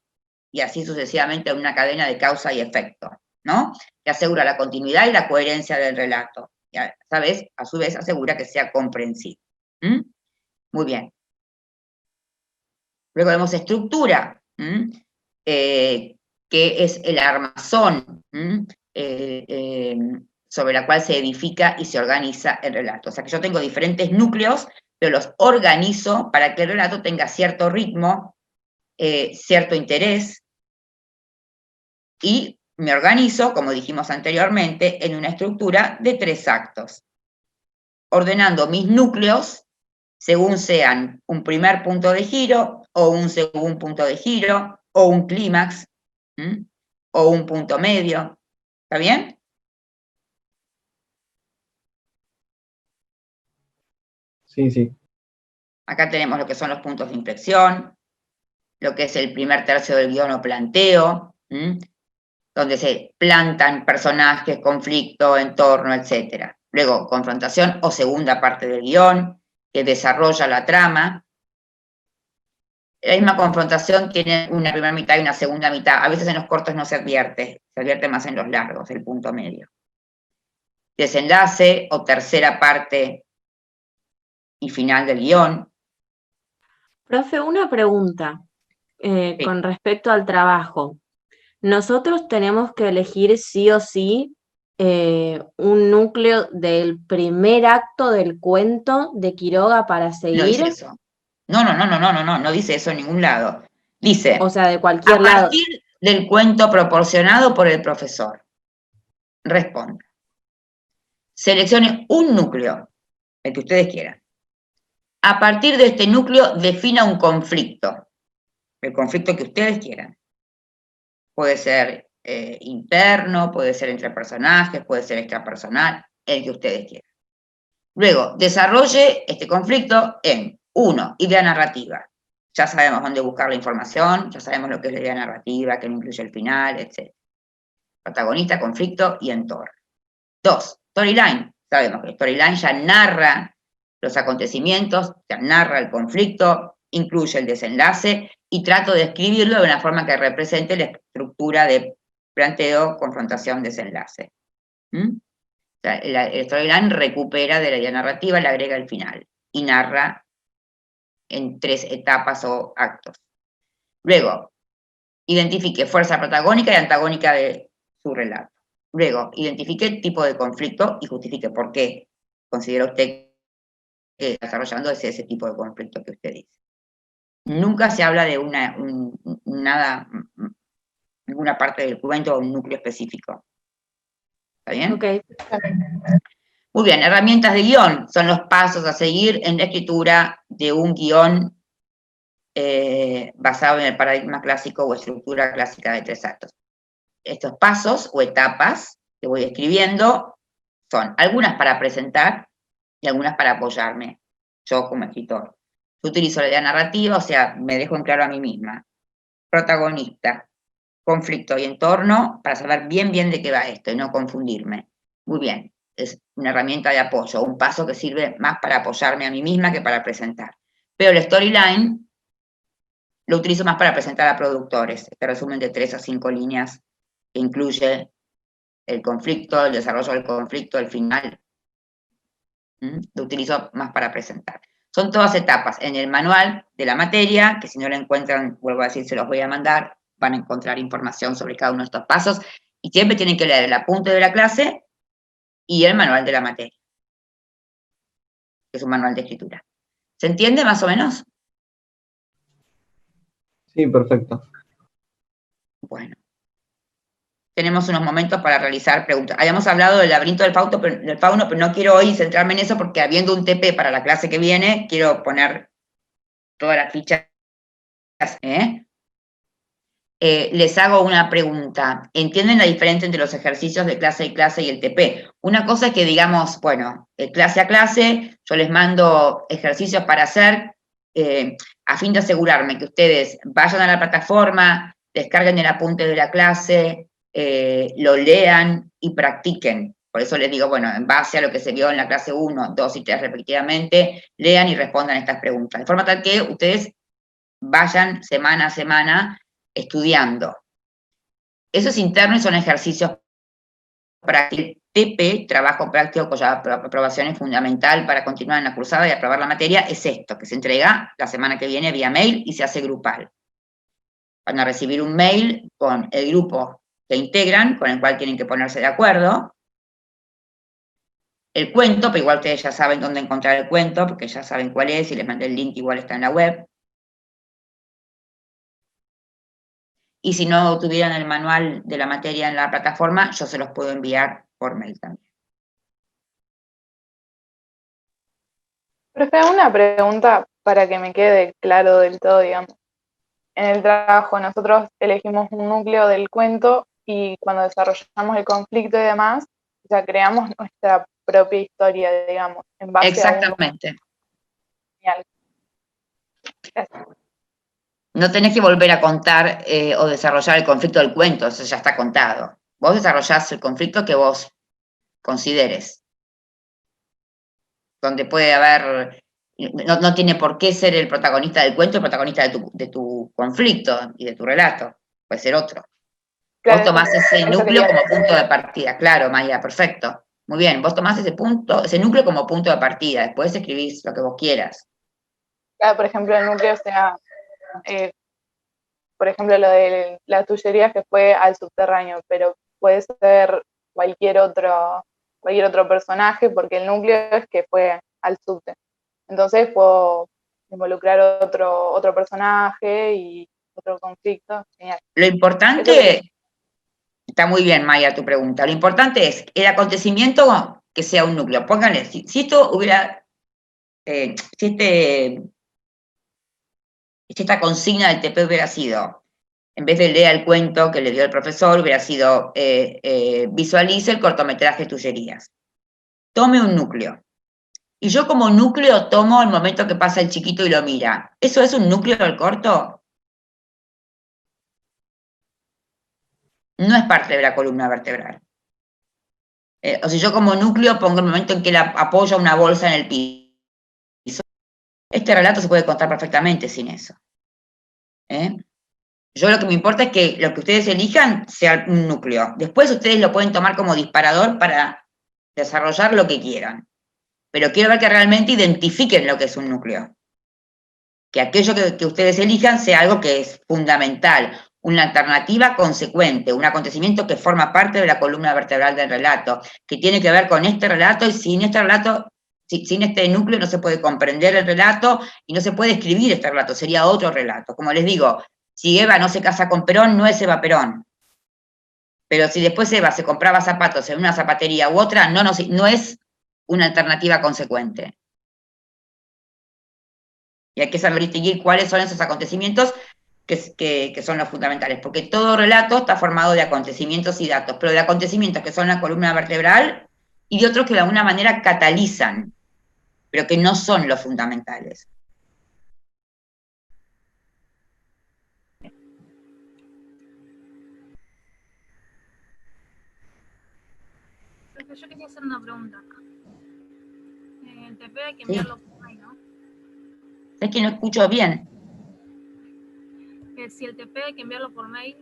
y así sucesivamente una cadena de causa y efecto, ¿no? Que asegura la continuidad y la coherencia del relato. Y a su vez asegura que sea comprensible. Muy bien. Luego vemos estructura, que es el armazón sobre la cual se edifica y se organiza el relato. O sea que yo tengo diferentes núcleos, pero los organizo para que el relato tenga cierto ritmo, cierto interés, y me organizo, como dijimos anteriormente, en una estructura de 3 actos, ordenando mis núcleos según sean un primer punto de giro, o un segundo punto de giro, o un clímax, o un punto medio. ¿Está bien? Sí, sí. Acá tenemos lo que son los puntos de inflexión, lo que es el primer tercio del guión o planteo, donde se plantan personajes, conflicto, entorno, etc. Luego, confrontación o segunda parte del guión, que desarrolla la trama. La misma confrontación tiene una primera mitad y una segunda mitad. A veces en los cortos no se advierte más en los largos, el punto medio. Desenlace o tercera parte y final del guión. Profe, una pregunta Sí. con respecto al trabajo. Nosotros tenemos que elegir sí o sí un núcleo del primer acto del cuento de Quiroga para No seguir. dice eso. No dice eso en ningún lado. Dice, O sea, de cualquier a lado. partir del cuento proporcionado por el profesor. Responda. Seleccione un núcleo, el que ustedes quieran. A partir de este núcleo, defina un conflicto. El conflicto que ustedes quieran. Puede ser interno, puede ser entre personajes, puede ser extrapersonal, el que ustedes quieran. Luego, desarrolle este conflicto en 1, idea narrativa. Ya sabemos dónde buscar la información, ya sabemos lo que es la idea narrativa, que no incluye el final, etc. Protagonista, conflicto y entorno. 2, storyline. Sabemos que el storyline ya narra los acontecimientos, ya narra el conflicto, incluye el desenlace y trato de escribirlo de una forma que represente la estructura de planteo, confrontación, desenlace. O sea, el storyline recupera de la idea narrativa, le agrega el final y narra en 3 etapas o actos. Luego, identifique fuerza protagónica y antagónica de su relato. Luego, identifique el tipo de conflicto y justifique por qué considera usted que está desarrollando ese tipo de conflicto que usted dice. Nunca se habla de ninguna parte del cuento o un núcleo específico. ¿Está bien? Ok. Muy bien, herramientas de guión son los pasos a seguir en la escritura de un guión basado en el paradigma clásico o estructura clásica de 3 actos. Estos pasos o etapas que voy escribiendo son algunas para presentar y algunas para apoyarme, yo como escritor. Yo utilizo la idea narrativa, o sea, me dejo en claro a mí misma. Protagonista, conflicto y entorno, para saber bien de qué va esto y no confundirme. Muy bien, es una herramienta de apoyo, un paso que sirve más para apoyarme a mí misma que para presentar. Pero el storyline lo utilizo más para presentar a productores, este resumen de 3 a 5 líneas que incluye el conflicto, el desarrollo del conflicto, el final. Lo utilizo más para presentar. Son todas etapas en el manual de la materia, que si no lo encuentran, vuelvo a decir, se los voy a mandar, van a encontrar información sobre cada uno de estos pasos, y siempre tienen que leer el apunte de la clase y el manual de la materia, que es un manual de escritura. ¿Se entiende más o menos? Sí, perfecto. Bueno. Tenemos unos momentos para realizar preguntas. Habíamos hablado del laberinto del fauno, pero no quiero hoy centrarme en eso porque habiendo un TP para la clase que viene, quiero poner todas las fichas. Les hago una pregunta. ¿Entienden la diferencia entre los ejercicios de clase y clase y el TP? Una cosa es que digamos, bueno, clase a clase, yo les mando ejercicios para hacer a fin de asegurarme que ustedes vayan a la plataforma, descarguen el apunte de la clase, lo lean y practiquen. Por eso les digo, bueno, en base a lo que se vio en la clase 1, 2 y 3 respectivamente, lean y respondan estas preguntas. De forma tal que ustedes vayan semana a semana estudiando. Eso es interno y son ejercicios prácticos. TP, trabajo práctico cuya aprobación es fundamental para continuar en la cursada y aprobar la materia, es esto, que se entrega la semana que viene vía mail y se hace grupal. Van a recibir un mail con el grupo que integran, con el cual tienen que ponerse de acuerdo, el cuento, pero igual ustedes ya saben dónde encontrar el cuento, porque ya saben cuál es, y les mandé el link, igual está en la web. Y si no tuvieran el manual de la materia en la plataforma, yo se los puedo enviar por mail también. Profe, una pregunta para que me quede claro del todo, digamos. En el trabajo nosotros elegimos un núcleo del cuento y cuando desarrollamos el conflicto y demás, ya creamos nuestra propia historia, digamos, en base Exactamente. a un lineal. Gracias. No tenés que volver a contar o desarrollar el conflicto del cuento, eso ya está contado. Vos desarrollás el conflicto que vos consideres. Donde puede haber, no tiene por qué ser el protagonista del cuento el protagonista de tu conflicto y de tu relato, puede ser otro. Claro, Vos tomás ese eso núcleo quería como punto de partida, claro, Maya, perfecto. Muy bien, vos tomás ese núcleo como punto de partida, después escribís lo que vos quieras. Claro, por ejemplo, el núcleo sea, por ejemplo, lo de la tullería que fue al subterráneo, pero puede ser cualquier otro personaje, porque el núcleo es que fue al subte. Entonces puedo involucrar otro personaje y otro conflicto. Genial. Lo importante, está muy bien, Maya, tu pregunta. Lo importante es el acontecimiento que sea un núcleo. Pónganle, si esto hubiera, si esta consigna del TP hubiera sido, en vez de leer el cuento que le dio el profesor, hubiera sido visualice el cortometraje Tullerías. Tome un núcleo. Y yo como núcleo tomo el momento que pasa el chiquito y lo mira. ¿Eso es un núcleo del corto? No es parte de la columna vertebral. O si yo como núcleo pongo el momento en que él apoya una bolsa en el piso. Este relato se puede contar perfectamente sin eso. Yo lo que me importa es que lo que ustedes elijan sea un núcleo. Después ustedes lo pueden tomar como disparador para desarrollar lo que quieran. Pero quiero ver que realmente identifiquen lo que es un núcleo. Que aquello que ustedes elijan sea algo que es fundamental, una alternativa consecuente, un acontecimiento que forma parte de la columna vertebral del relato, que tiene que ver con este relato y sin este relato, sin este núcleo no se puede comprender el relato y no se puede escribir este relato, sería otro relato. Como les digo, si Eva no se casa con Perón, no es Eva Perón. Pero si después Eva se compraba zapatos en una zapatería u otra, no es una alternativa consecuente. Y hay que saber distinguir cuáles son esos acontecimientos que son los fundamentales, porque todo relato está formado de acontecimientos y datos, pero de acontecimientos que son la columna vertebral y de otros que de alguna manera catalizan, pero que no son los fundamentales. Yo quería hacer una pregunta. El TP hay que enviarlo por mail, ¿no? Es que no escucho bien. Si el TP hay que enviarlo por mail,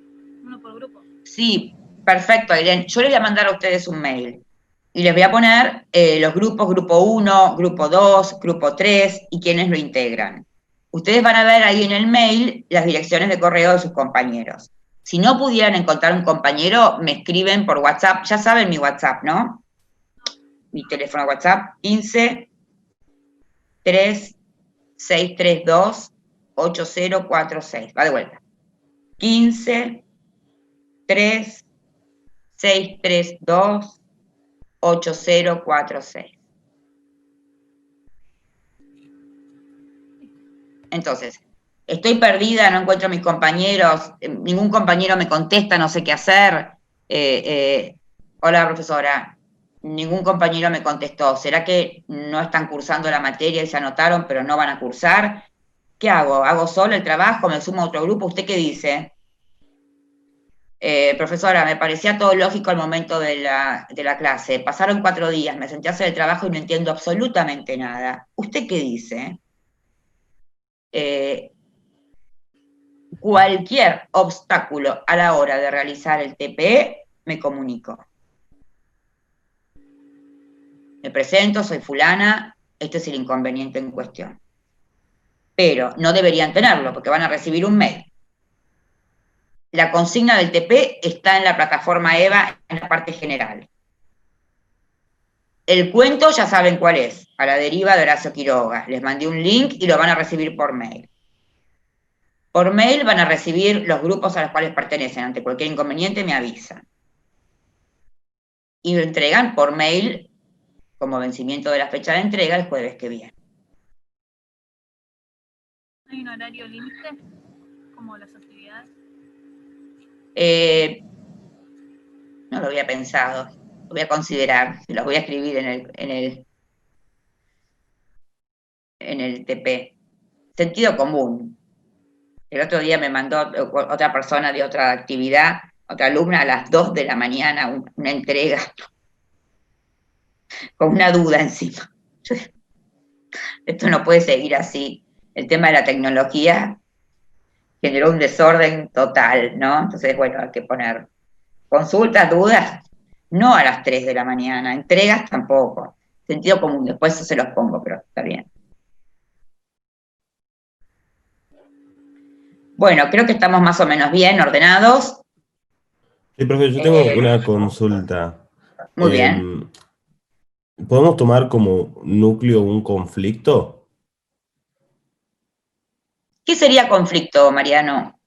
uno por grupo. Sí, perfecto, Irene. Yo les voy a mandar a ustedes un mail y les voy a poner los grupos, grupo 1, grupo 2, grupo 3 y quienes lo integran. Ustedes van a ver ahí en el mail las direcciones de correo de sus compañeros. Si no pudieran encontrar un compañero, me escriben por WhatsApp. Ya saben mi WhatsApp, ¿no? Mi teléfono WhatsApp, 15 3 632 8046. Va de vuelta. 15 3 632 8046. Entonces, estoy perdida, no encuentro a mis compañeros, ningún compañero me contesta, no sé qué hacer. Hola, profesora, ningún compañero me contestó. ¿Será que no están cursando la materia y se anotaron, pero no van a cursar? ¿Qué hago? ¿Hago solo el trabajo? ¿Me sumo a otro grupo? ¿Usted qué dice? Profesora, me parecía todo lógico al momento de la clase. Pasaron 4 días, me senté a hacer el trabajo y no entiendo absolutamente nada. ¿Usted qué dice? Cualquier obstáculo a la hora de realizar el TPE, me comunico. Me presento, soy fulana, este es el inconveniente en cuestión. Pero no deberían tenerlo, porque van a recibir un mail. La consigna del TP está en la plataforma EVA, en la parte general. El cuento ya saben cuál es, A la deriva de Horacio Quiroga. Les mandé un link y lo van a recibir por mail. Por mail van a recibir los grupos a los cuales pertenecen. Ante cualquier inconveniente me avisan. Y lo entregan por mail como vencimiento de la fecha de entrega el jueves que viene. ¿Hay un horario límite? Como las actividades. No lo había pensado, lo voy a considerar, los voy a escribir en el TP. Sentido común. El otro día me mandó otra persona de otra actividad, otra alumna, a las 2 de la mañana, una entrega, con una duda encima. Esto no puede seguir así. El tema de la tecnología generó un desorden total, ¿no? Entonces, bueno, hay que poner consultas, dudas, no a las 3 de la mañana, entregas tampoco. Sentido común, después se los pongo, pero está bien. Bueno, creo que estamos más o menos bien ordenados. Sí, profe, yo tengo una consulta. Muy bien. ¿Podemos tomar como núcleo un conflicto? ¿Qué sería conflicto, Mariano?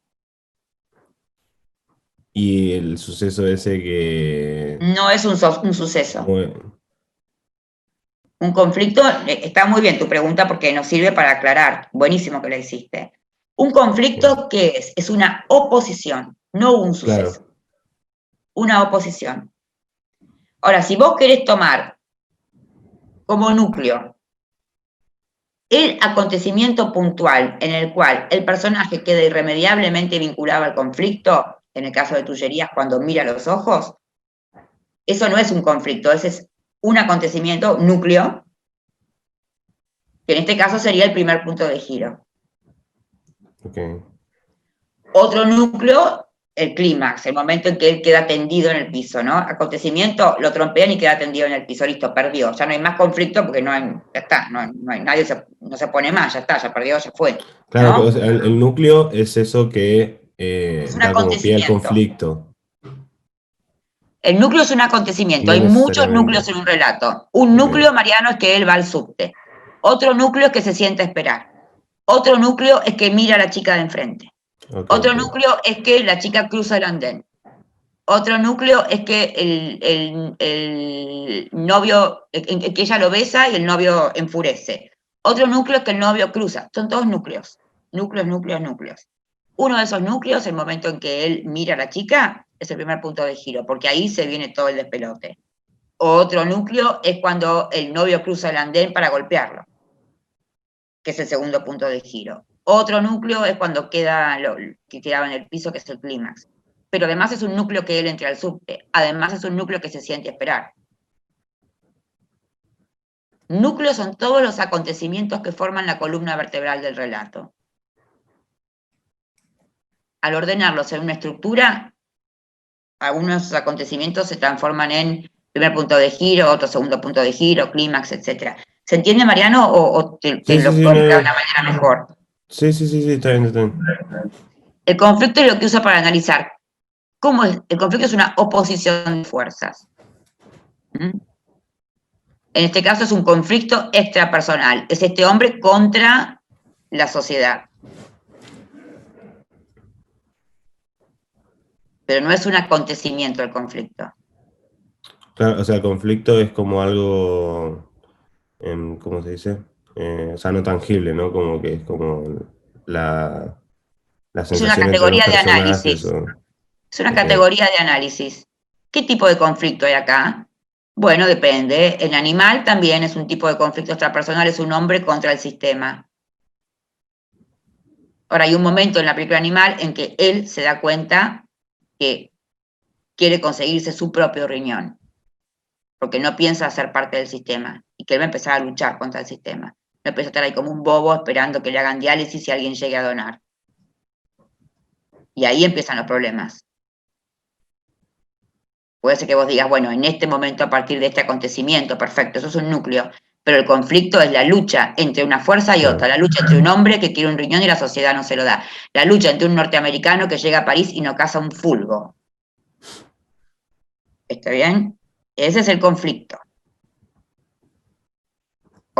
Y el suceso ese que... No es un suceso. Bueno, Un conflicto, está muy bien tu pregunta porque nos sirve para aclarar. Buenísimo que la hiciste. Un conflicto, ¿qué es? Es una oposición, no un suceso. claro, Una oposición. Ahora, si vos querés tomar como núcleo el acontecimiento puntual en el cual el personaje queda irremediablemente vinculado al conflicto, en el caso de Tullerías, cuando mira a los ojos, eso no es un conflicto, ese es un acontecimiento, núcleo, que en este caso sería el primer punto de giro. ok. Otro núcleo, el clímax, el momento en que él queda tendido en el piso, ¿no? Acontecimiento, lo trompean y queda tendido en el piso, listo, perdió. Ya no hay más conflicto porque no hay, ya está, no hay, nadie no se pone más, ya está, ya perdió, ya fue. Claro, ¿no? o sea, el núcleo es eso que Es un da como pie al acontecimiento. conflicto. El núcleo es un acontecimiento, No hay muchos necesariamente. núcleos en un relato. Un núcleo, Mariano, es que él va al subte. Otro núcleo es que se sienta a esperar. Otro núcleo es que mira a la chica de enfrente. Ok, Otro ok. núcleo es que la chica cruza el andén. Otro núcleo es que el novio, que ella lo besa y el novio enfurece. Otro núcleo es que el novio cruza. Son todos núcleos. Núcleos, núcleos, núcleos. Uno de esos núcleos, el momento en que él mira a la chica, es el primer punto de giro, porque ahí se viene todo el despelote. Otro núcleo es cuando el novio cruza el andén para golpearlo, que es el segundo punto de giro. Otro núcleo es cuando quedaba en el piso, que es el clímax. Pero además es un núcleo que él entra al subte. Además es un núcleo que se siente a esperar. Núcleos son todos los acontecimientos que forman la columna vertebral del relato. Al ordenarlos en una estructura, algunos de esos acontecimientos se transforman en primer punto de giro, otro segundo punto de giro, clímax, etc. ¿Se entiende, Mariano, o te Sí, lo sí, puedo no, explicar de no. una manera mejor? Sí, está bien, está bien. El conflicto es lo que usa para analizar. ¿Cómo es? El conflicto es una oposición de fuerzas. ¿Mm? En este caso es un conflicto extrapersonal. Es este hombre contra la sociedad. Pero no es un acontecimiento el conflicto. Claro, o sea, el conflicto es como algo, ¿cómo se dice? O sea, no tangible, ¿no? Como que es como las Es una sensaciones entre los categoría de personajes. análisis. Es una Ok. categoría de análisis. ¿Qué tipo de conflicto hay acá? Bueno, depende. El animal también es un tipo de conflicto extrapersonal, es un hombre contra el sistema. Ahora, hay un momento en la película Animal en que él se da cuenta que quiere conseguirse su propio riñón, porque no piensa ser parte del sistema, y que él va a empezar a luchar contra el sistema. No empieza a estar ahí como un bobo esperando que le hagan diálisis y alguien llegue a donar. Y ahí empiezan los problemas. Puede ser que vos digas, bueno, en este momento, a partir de este acontecimiento, perfecto, eso es un núcleo, pero el conflicto es la lucha entre una fuerza y otra, la lucha entre un hombre que quiere un riñón y la sociedad no se lo da, la lucha entre un norteamericano que llega a París y no caza un fulgo. ¿Está bien? Ese es el conflicto.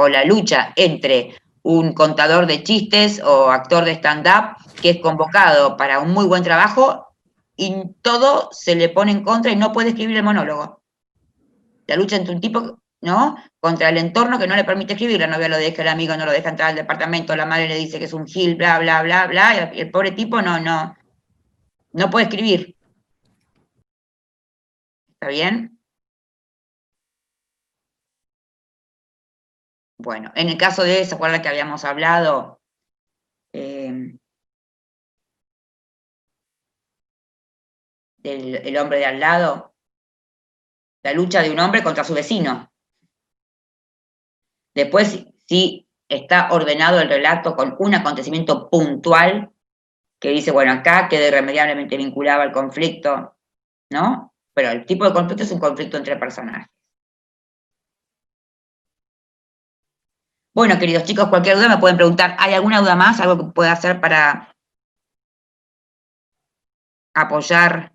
o la lucha entre un contador de chistes o actor de stand-up que es convocado para un muy buen trabajo y todo se le pone en contra y no puede escribir el monólogo. La lucha entre un tipo, ¿no?, contra el entorno que no le permite escribir, la novia lo deja, el amigo no lo deja entrar al departamento, la madre le dice que es un gil, bla, bla, bla, bla, y el pobre tipo no puede escribir. ¿Está bien? Bueno, en el caso de, ¿se acuerdan que habíamos hablado? El hombre de al lado, la lucha de un hombre contra su vecino. Después, sí está ordenado el relato con un acontecimiento puntual que dice, bueno, acá queda irremediablemente vinculado al conflicto, ¿no? Pero el tipo de conflicto es un conflicto entre personajes. Bueno, queridos chicos, cualquier duda me pueden preguntar. ¿Hay alguna duda más? ¿Algo que pueda hacer para apoyar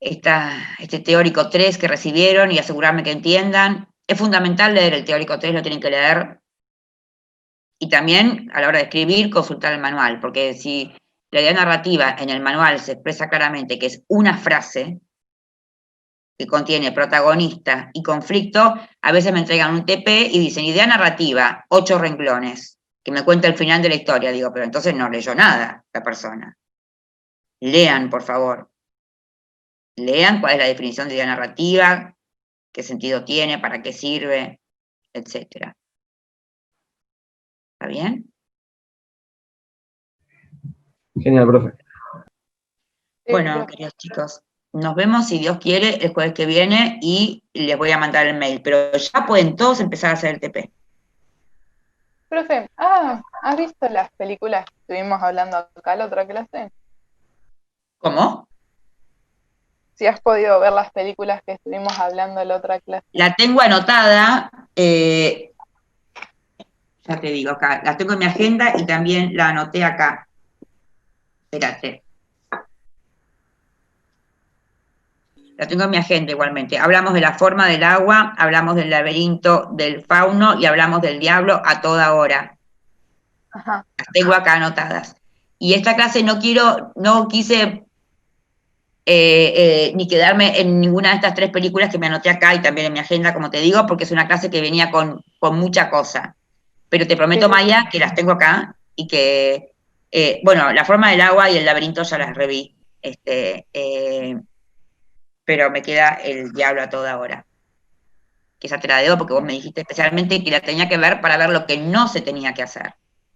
este teórico 3 que recibieron y asegurarme que entiendan? Es fundamental leer el teórico 3, lo tienen que leer. Y también, a la hora de escribir, consultar el manual, porque si la idea narrativa en el manual se expresa claramente que es una frase que contiene protagonista y conflicto, a veces me entregan un TP y dicen idea narrativa, 8 renglones, que me cuenta el final de la historia. Digo, pero entonces no leyó nada la persona. Lean, por favor. Lean cuál es la definición de idea narrativa, qué sentido tiene, para qué sirve, etcétera. ¿Está bien? Genial, profe. Bueno, queridos chicos, nos vemos, si Dios quiere, el jueves que viene y les voy a mandar el mail, pero ya pueden todos empezar a hacer el TP. Profe, ¿has visto las películas que estuvimos hablando acá la otra clase? ¿Cómo? Si has podido ver las películas que estuvimos hablando la otra clase. La tengo anotada, ya te digo acá, la tengo en mi agenda y también la anoté acá. Espérate. La tengo en mi agenda igualmente. Hablamos de la forma del agua, hablamos del laberinto del fauno y hablamos del diablo a toda hora. Ajá. Las tengo acá anotadas. Y esta clase no quise ni quedarme en ninguna de estas 3 películas que me anoté acá y también en mi agenda, como te digo, porque es una clase que venía con mucha cosa. Pero te prometo, Maya, que las tengo acá y que, bueno, la forma del agua y el laberinto ya las reví. Pero me queda el diablo a toda hora. Que esa te la debo porque vos me dijiste especialmente que la tenía que ver para ver lo que no se tenía que hacer.